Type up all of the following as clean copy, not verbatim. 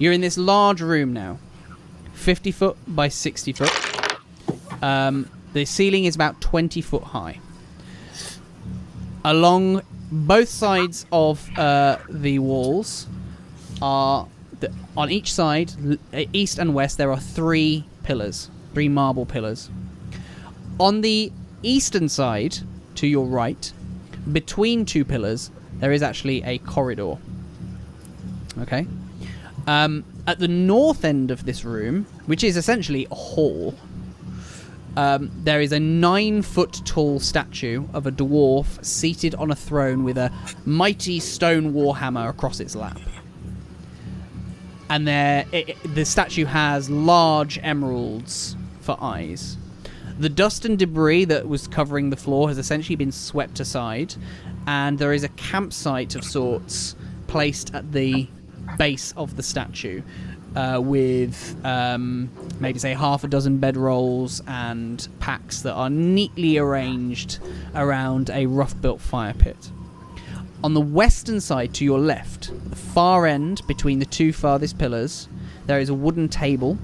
You're in this large room now, 50 foot by 60 foot. The ceiling is about 20 foot high. Along both sides of the walls are, on each side, east and west, there are 3 pillars, 3 marble pillars. On the eastern side, to your right, between 2 pillars, there is actually a corridor. Okay? At the north end of this room, which is essentially a hall, there is a 9-foot tall statue of a dwarf seated on a throne with a mighty stone warhammer across its lap. And the statue has large emeralds for eyes. The dust and debris that was covering the floor has essentially been swept aside, and there is a campsite of sorts placed at the base of the statue, with maybe say half a dozen bedrolls and packs that are neatly arranged around a rough-built fire pit. On the western side, to your left, the far end between the 2 farthest pillars, there is a wooden table,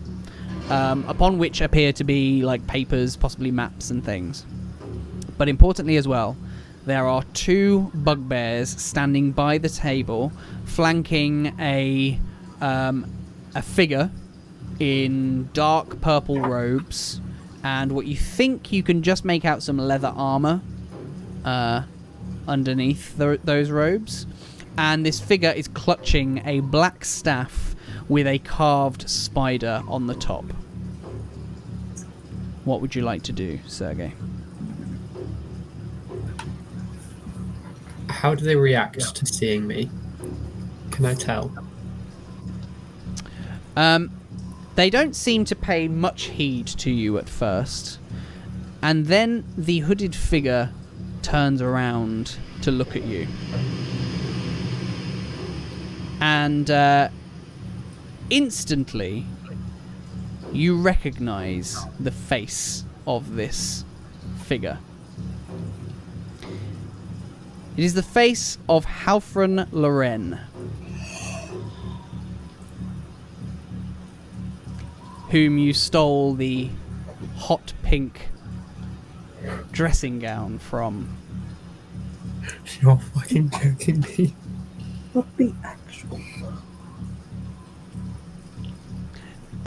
upon which appear to be like papers, possibly maps and things. But importantly as well, there are 2 bugbears standing by the table, flanking a figure in dark purple robes, and what you think you can just make out some leather armor underneath those robes. And this figure is clutching a black staff with a carved spider on the top. What would you like to do, Sergei? How do they react to seeing me? Can I tell? They don't seem to pay much heed to you at first. And then the hooded figure turns around to look at you. And instantly, you recognize the face of this figure. It is the face of Halfran Loren, whom you stole the hot pink dressing gown from. You're fucking joking me. What the actual...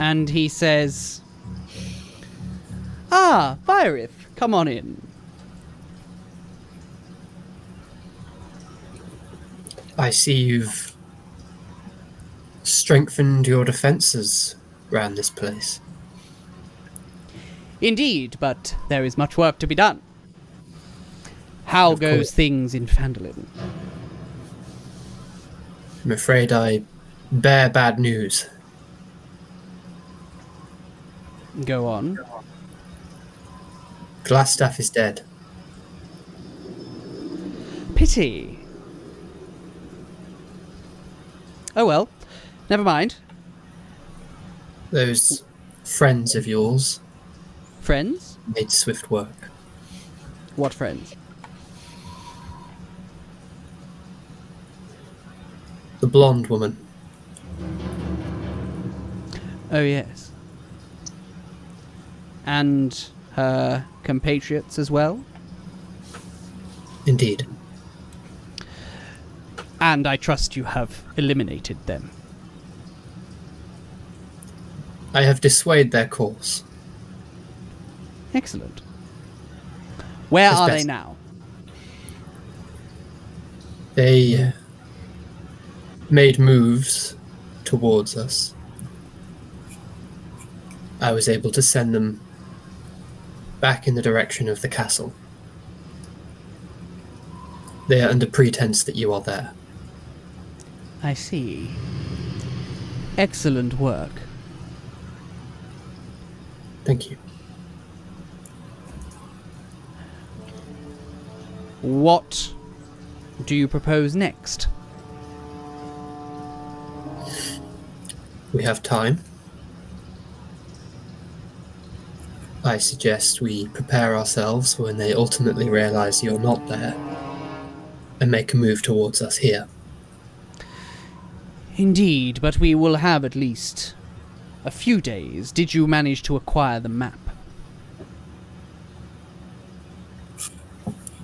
And he says, "Ah, Virith, come on in." I see you've strengthened your defences around this place. Indeed, but there is much work to be done. How goes things in Phandalin? I'm afraid I bear bad news. Go on. Glassstaff is dead. Pity. Oh well, never mind. Those friends of yours Friends? made swift work. What friends? The blonde woman. Oh yes. And her compatriots as well? Indeed. And I trust you have eliminated them. I have dissuaded their course. Excellent. Where As are best. they now? They made moves towards us. I was able to send them back in the direction of the castle. They are under pretense that you are there. I see. Excellent work. Thank you. What do you propose next? We have time. I suggest we prepare ourselves for when they ultimately realise you're not there and make a move towards us here. Indeed, but we will have at least a few days. Did you manage to acquire the map?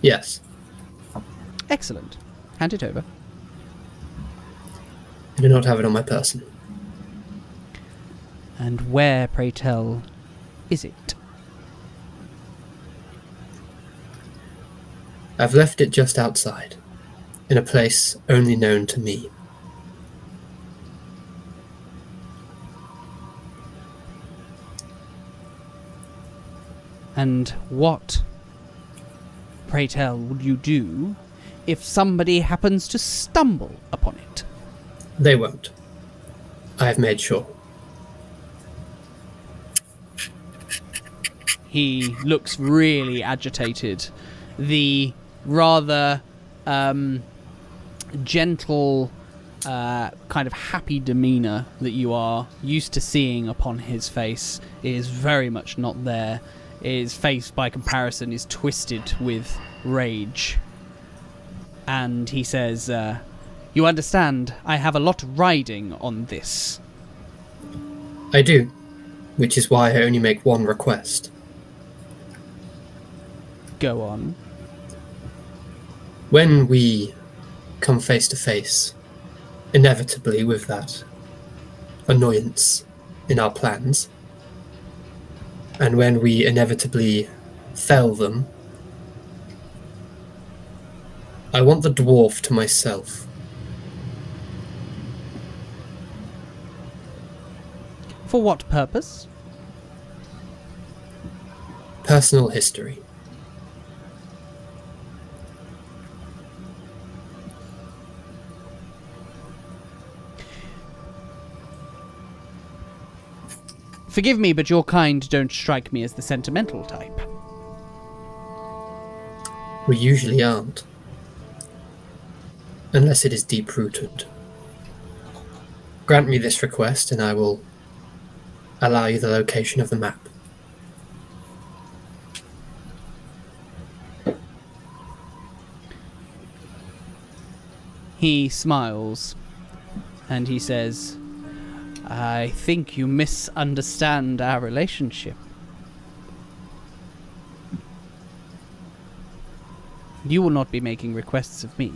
Yes. Excellent. Hand it over. I do not have it on my person. And where, pray tell, is it? I've left it just outside, in a place only known to me. And what, pray tell, would you do if somebody happens to stumble upon it? They won't. I have made sure. He looks really agitated. The rather gentle, kind of happy demeanour that you are used to seeing upon his face is very much not there. His face, by comparison, is twisted with rage. And he says, you understand, I have a lot riding on this. I do, which is why I only make one request. Go on. When we come face to face, inevitably with that annoyance in our plans, and when we inevitably fell them, I want the dwarf to myself. For what purpose? Personal history. Forgive me, but your kind don't strike me as the sentimental type. We usually aren't. Unless it is deep-rooted. Grant me this request and I will allow you the location of the map. He smiles, and he says, I think you misunderstand our relationship. You will not be making requests of me.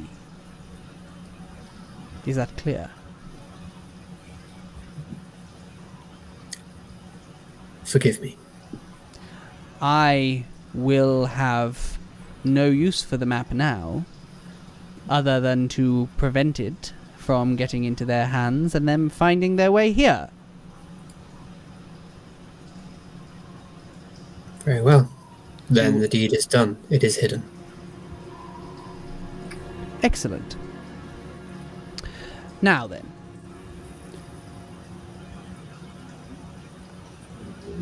Is that clear? Forgive me. I will have no use for the map now, other than to prevent it from getting into their hands and them finding their way here. Very well. Then the deed is done. It is hidden. Excellent. Now then.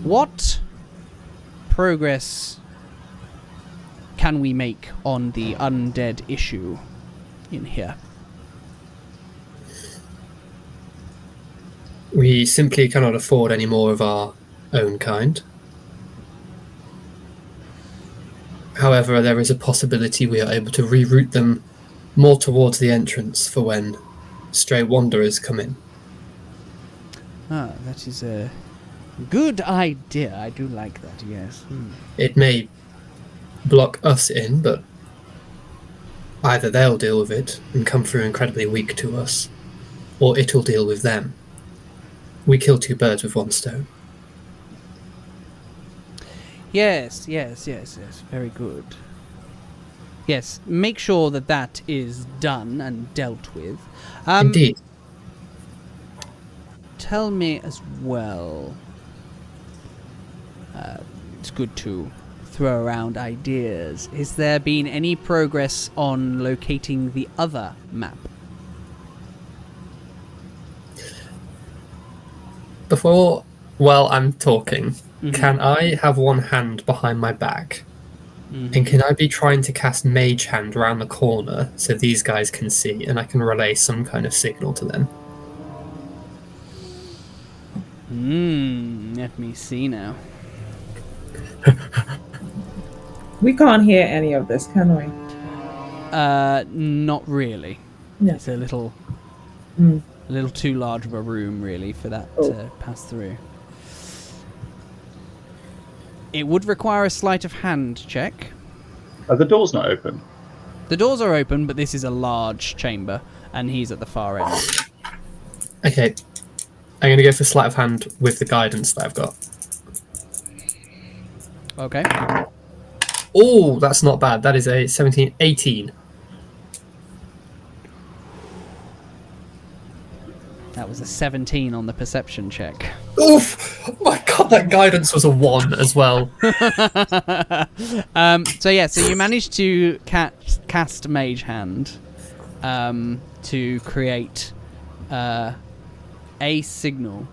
What progress can we make on the undead issue in here? We simply cannot afford any more of our own kind. However, there is a possibility we are able to reroute them more towards the entrance for when stray wanderers come in. Ah, that is a good idea. I do like that, yes. It may block us in, but either they'll deal with it and come through incredibly weak to us, or it'll deal with them. We kill two birds with one stone. Yes. Very good. Yes, make sure that that is done and dealt with. Indeed. Tell me as well. It's good to throw around ideas. Has there been any progress on locating the other map? While I'm talking, can I have one hand behind my back? And can I be trying to cast Mage Hand around the corner so these guys can see and I can relay some kind of signal to them? Let me see now. We can't hear any of this, can we? Not really. No. It's a little A little too large of a room, really, for that to pass through. It would require a sleight of hand check. Are the doors not open? The doors are open, but this is a large chamber, and he's at the far end. Okay. I'm going to go for sleight of hand with the guidance that I've got. Okay. Oh, that's not bad. That is a 17, 18. That was a 17 on the perception check. Oof! Oh my god, that guidance was a 1 as well. So you managed to cast Mage Hand to create a signal.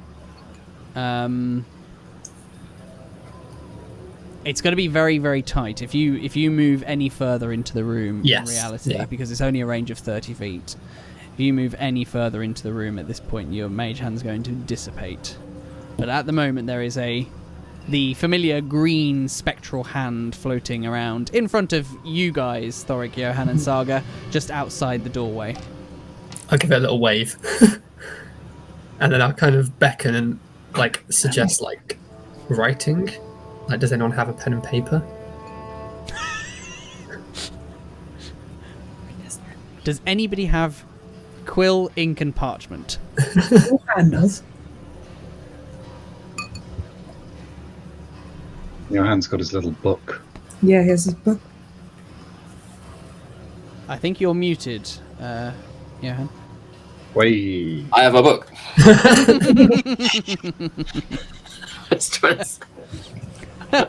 It's going to be very, very tight if you move any further into the room. Yes, in reality, yeah. Because it's only a range of 30 feet. If you move any further into the room at this point, your Mage Hand's going to dissipate. But at the moment, there is the familiar green spectral hand floating around in front of you guys, Thorik, Johann, and Saga, just outside the doorway. I'll give it a little wave. And then I'll kind of beckon and suggest writing. Does anyone have a pen and paper? Does anybody have quill, ink, and parchment? Johann does. Johann's got his little book. Yeah, here's his book. I think you're muted, Johann. Way. I have a book. It's twice. I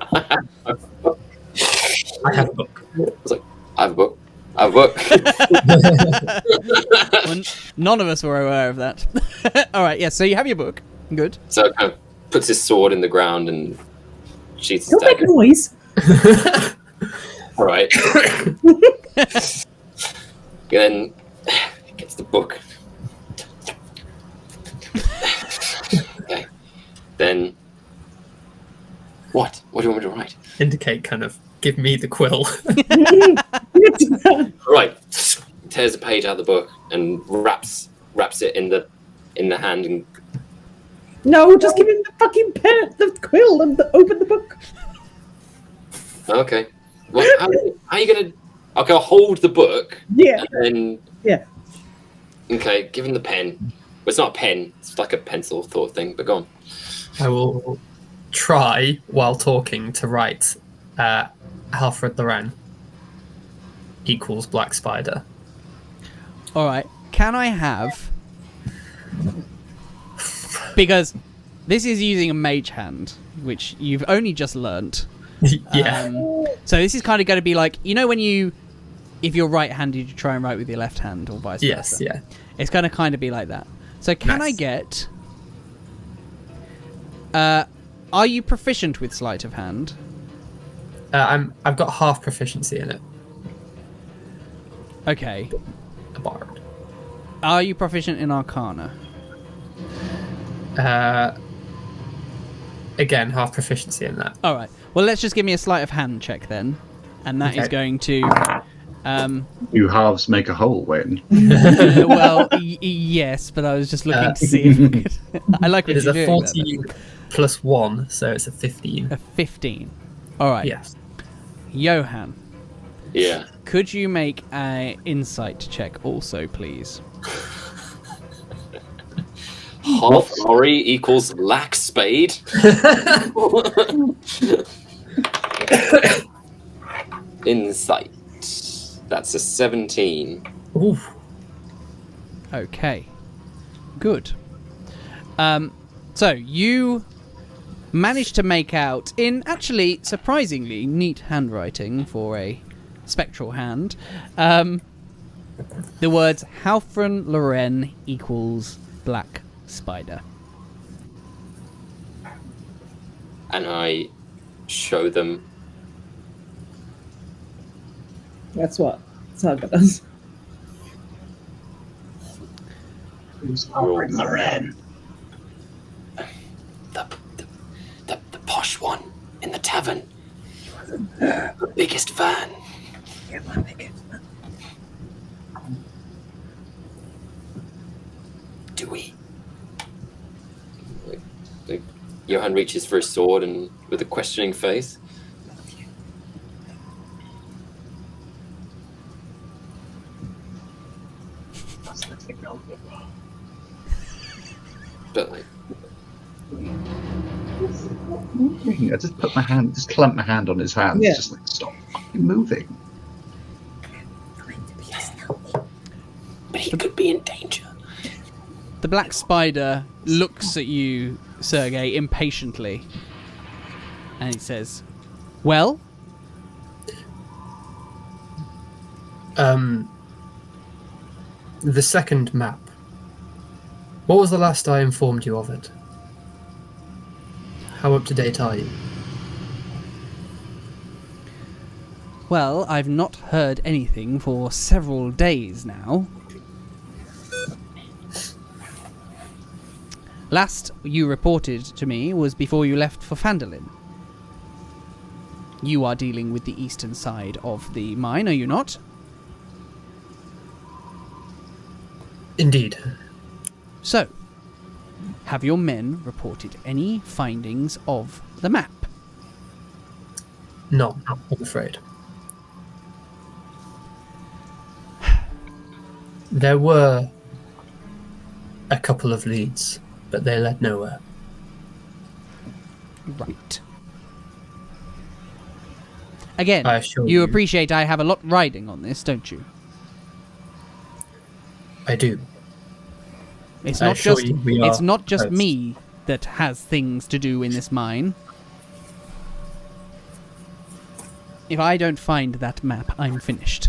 have a book. It's like, I have a book. I have a book. Well, none of us were aware of that. All right, yeah. So you have your book. Good. So kind of puts his sword in the ground and sheaths his Don't make dagger. noise. All right. Then gets the book. Okay. Then what? What do you want me to write? Indicate kind of give me the quill. Right. Tears a page out of the book and wraps it in the hand and No, just give him the fucking pen, the quill, and open the book. okay. Well, how are you gonna? Okay, I'll hold the book. Yeah. And then Yeah. okay, give him the pen. Well, it's not a pen. It's like a pencil thought thing. But go on. I will try while talking to write Alfred Loren equals Black Spider. All right. Can I have? Because this is using a Mage Hand, which you've only just learnt. Yeah. So this is kind of going to be like, when if you're right-handed, you try and write with your left hand, or vice Yes, versa. yeah. It's going to kind of be like that. So can I Nice. get? Are you proficient with sleight of hand? I've got half proficiency in it. Okay. A bard. Are you proficient in Arcana? Again, half proficiency in that. All right. Well, let's just give me a sleight of hand check then, and that is Okay. going to. You halves make a whole when. Well, yes, but I was just looking to see if I could. I like what It is you're a doing 14 plus 1, so it's a 15. there. A 15. All right. Yes. Johann, Yeah. could you make an insight check also, please? Half lorry equals lax spade. Insight. That's a 17. Ooh. Okay. Good. So you managed to make out, in actually surprisingly neat handwriting for a spectral hand, the words Halfran Loren equals Black Spider. And I show them. That's what Saga does. Who's Alfred Loren? The posh one in the tavern. The biggest fan. Do we? Like, Johann reaches for his sword and with a questioning face. But like, I just clamp my hand on his hands, Yeah. just like, stop fucking moving. but he could be in danger. The black spider looks at you, Sergei, impatiently, and he says, "Well, The second map. What was the last I informed you of it? How up to date are you? well, I've not heard anything for several days now. Last you reported to me was before you left for Phandalin. You are dealing with the eastern side of the mine, are you not? Indeed. So, have your men reported any findings of the map? No, I'm afraid. There were a couple of leads, but they led nowhere. Right. Again, I assure you you. appreciate I have a lot riding on this, don't you? I do. It's I not assure just you we are it's not just close. me that has things to do in this mine. If I don't find that map, I'm finished.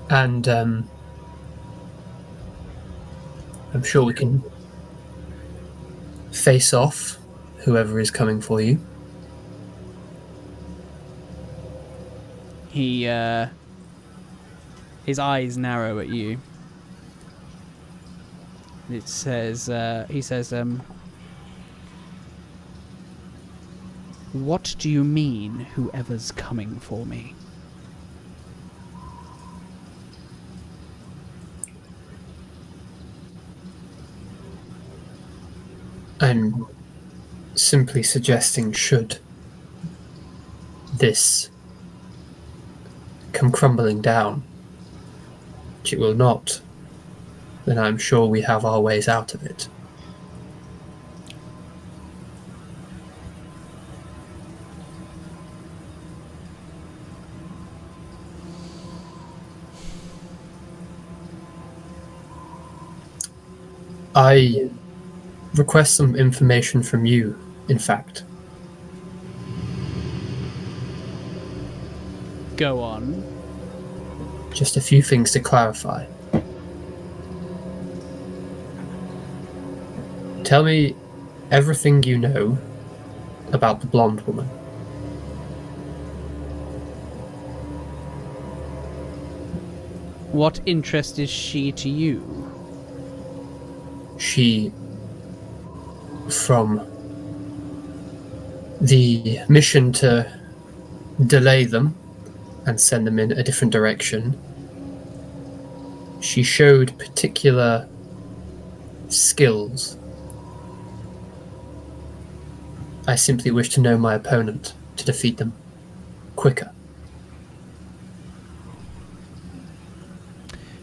And I'm sure we can face off whoever is coming for you. He his eyes narrow at you. It says he says what do you mean whoever's coming for me? I'm simply suggesting should this come crumbling down, which it will not, then I'm sure we have our ways out of it. I request some information from you, in fact. Go on. Just a few things to clarify. Tell me everything you know about the blonde woman. What interest is she to you? She, from the mission to delay them and send them in a different direction, she showed particular skills. I simply wish to know my opponent to defeat them quicker.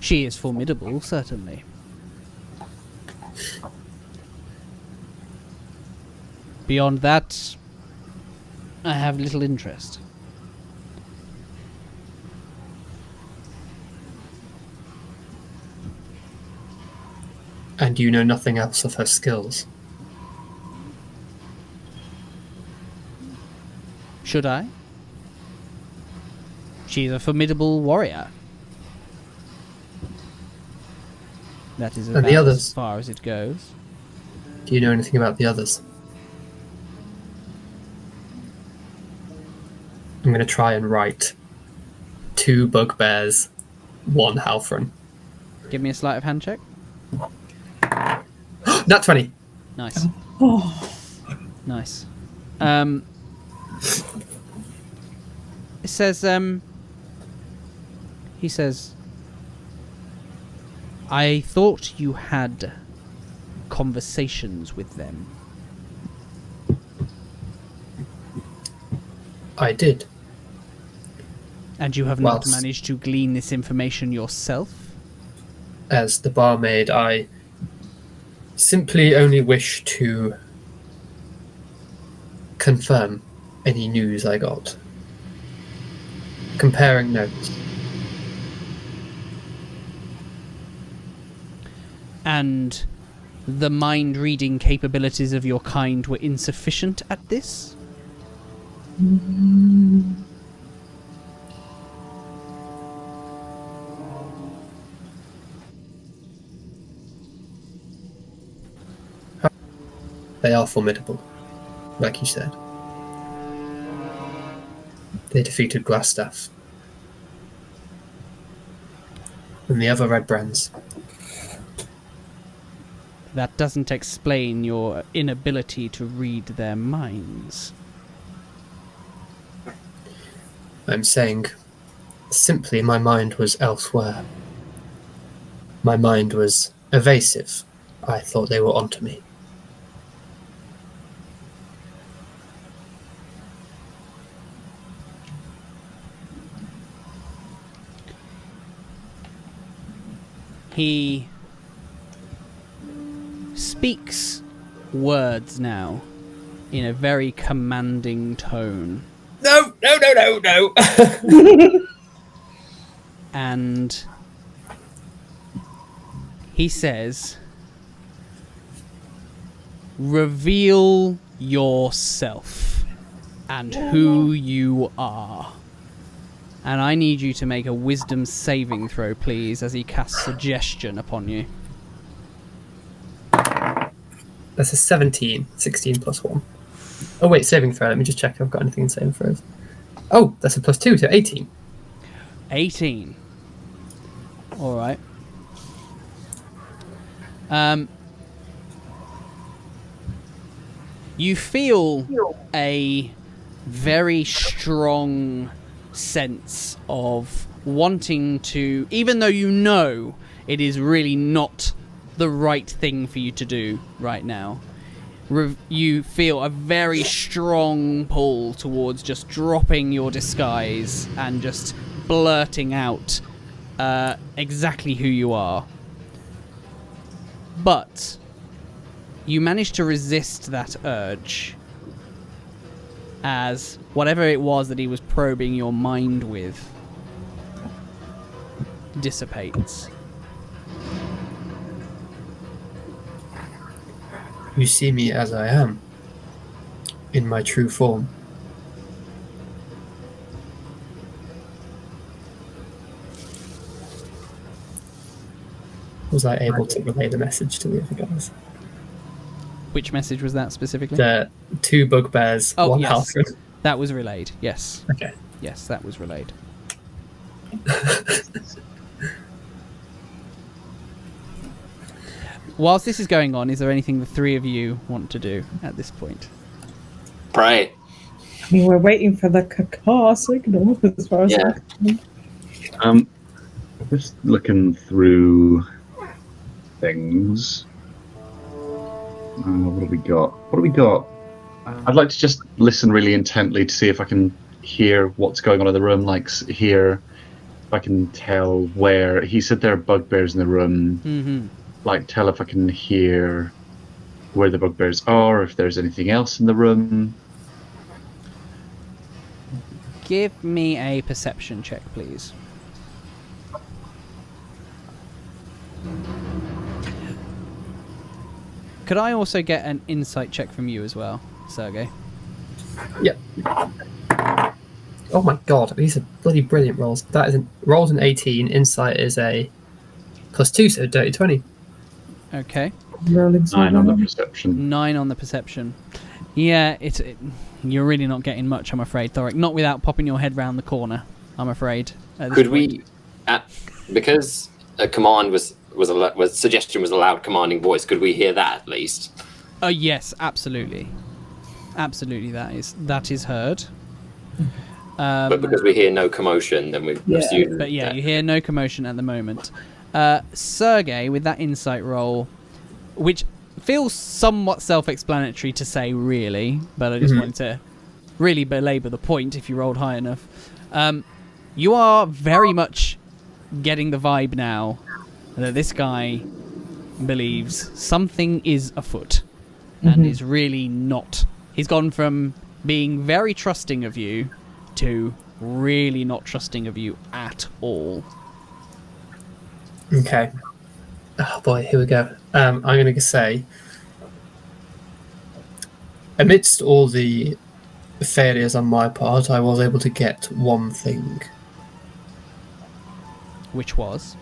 She is formidable, certainly. Beyond that, I have little interest. And you know nothing else of her skills. Should I? She's a formidable warrior. That is And the about others? as far as it goes. Do you know anything about the others? I'm going to try and write 2 bugbears, 1 Halfren. Give me a sleight of hand check. Nat 20. Nice. Nice. It says, He says, I thought you had conversations with them. I did. And you have not managed to glean this information yourself? As the barmaid, I simply only wish to confirm any news I got. Comparing notes. And the mind-reading capabilities of your kind were insufficient at this? They are formidable, like you said. They defeated Glassstaff. And the other red brands. That doesn't explain your inability to read their minds. I'm saying, simply my mind was elsewhere. My mind was evasive. I thought they were onto me. He speaks words now in a very commanding tone. No. And he says, reveal yourself and who you are. And I need you to make a wisdom saving throw, please, as he casts suggestion upon you. That's a 17. 16 plus 1. Oh, wait, saving throw. Let me just check if I've got anything in saving throws. Oh, that's a plus 2, so 18. 18. All right. You feel a very strong sense of wanting to, even though you know it is really not the right thing for you to do right now, you feel a very strong pull towards just dropping your disguise and just blurting out exactly who you are. But you manage to resist that urge, as whatever it was that he was probing your mind with dissipates. You see me as I am, in my true form. Was I able to relay the message to the other guys? Which message was that specifically? The 2 bugbears, 1 yes. halfling. That was relayed, yes. Okay. Yes, that was relayed. Whilst this is going on, is there anything the three of you want to do at this point? Pray. I mean, we're waiting for the caca signal as far as Just looking through things. What do we got? I'd like to just listen really intently to see if I can hear what's going on in the room, like hear if I can tell where. He said there are bugbears in the room. Mm-hmm. Like, tell if I can hear where the bugbears are, if there's anything else in the room. Give me a perception check, please. Could I also get an insight check from you as well, Sergei? Yep. Oh my god, these are bloody brilliant rolls. That is rolls an 18, insight is a +2, so dirty 20. Okay. 9 on the perception. 9 on the perception. Yeah, you're really not getting much, I'm afraid, Thorik. Not without popping your head round the corner, I'm afraid. Could we, because a command suggestion was a loud commanding voice, could we hear that at least? Yes, absolutely. Absolutely, that is heard. But because we hear no commotion, then we assume. But yeah, you hear no commotion at the moment. Sergei, with that insight roll, which feels somewhat self-explanatory to say, really, but I just wanted to really belabor the point if you rolled high enough. You are very much getting the vibe now that this guy believes something is afoot and is really not. He's gone from being very trusting of you to really not trusting of you at all. Okay. Oh boy, here we go. I'm going to say, amidst all the failures on my part, I was able to get one thing. Which was?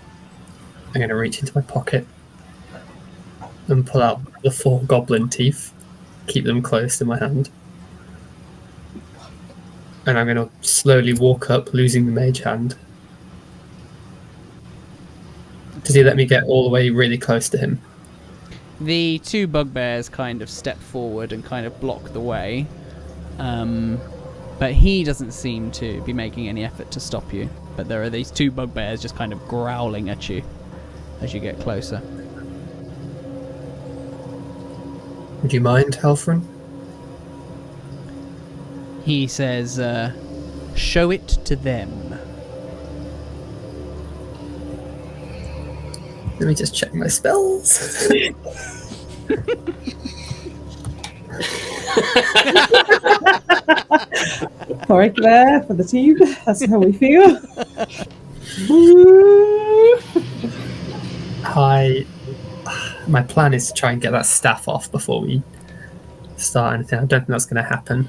I'm going to reach into my pocket and pull out the 4 goblin teeth, keep them close in my hand. And I'm going to slowly walk up, losing the mage hand. Does he let me get all the way really close to him? The 2 bugbears kind of step forward and kind of block the way. But he doesn't seem to be making any effort to stop you. But there are these 2 bugbears just kind of growling at you as you get closer. Would you mind, Halfrin? He says, show it to them. Let me just check my spells. Thorik there for the team. That's how we feel. My plan is to try and get that staff off before we start anything. I don't think that's going to happen.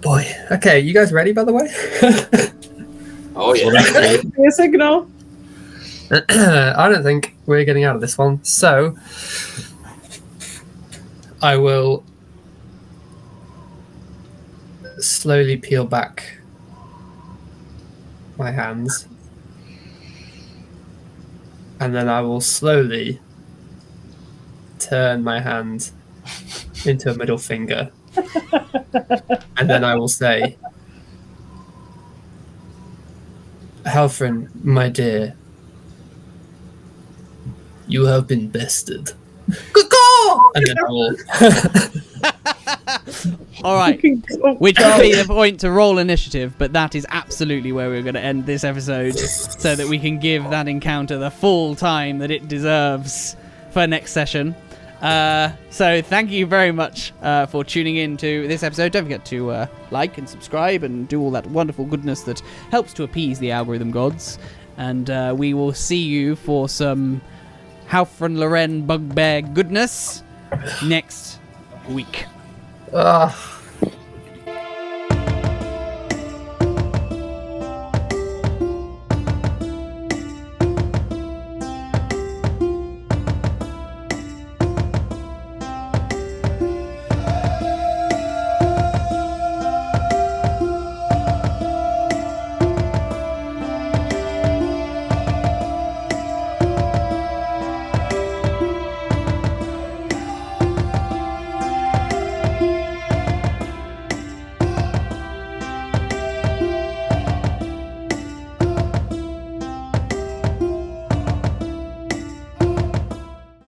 Boy. Okay, you guys ready, by the way? Oh, yeah. Your signal. I don't think we're getting out of this one. So, I will slowly peel back my hands. And then I will slowly turn my hand into a middle finger. And then I will say, Halfrin, my dear, you have been bested. And then I will... Alright, which would be the point to roll initiative, but that is absolutely where we're going to end this episode so that we can give that encounter the full time that it deserves for next session. So thank you very much for tuning in to this episode. Don't forget to like and subscribe and do all that wonderful goodness that helps to appease the algorithm gods. And we will see you for some Halfrin Loren bugbear goodness next week. Ugh.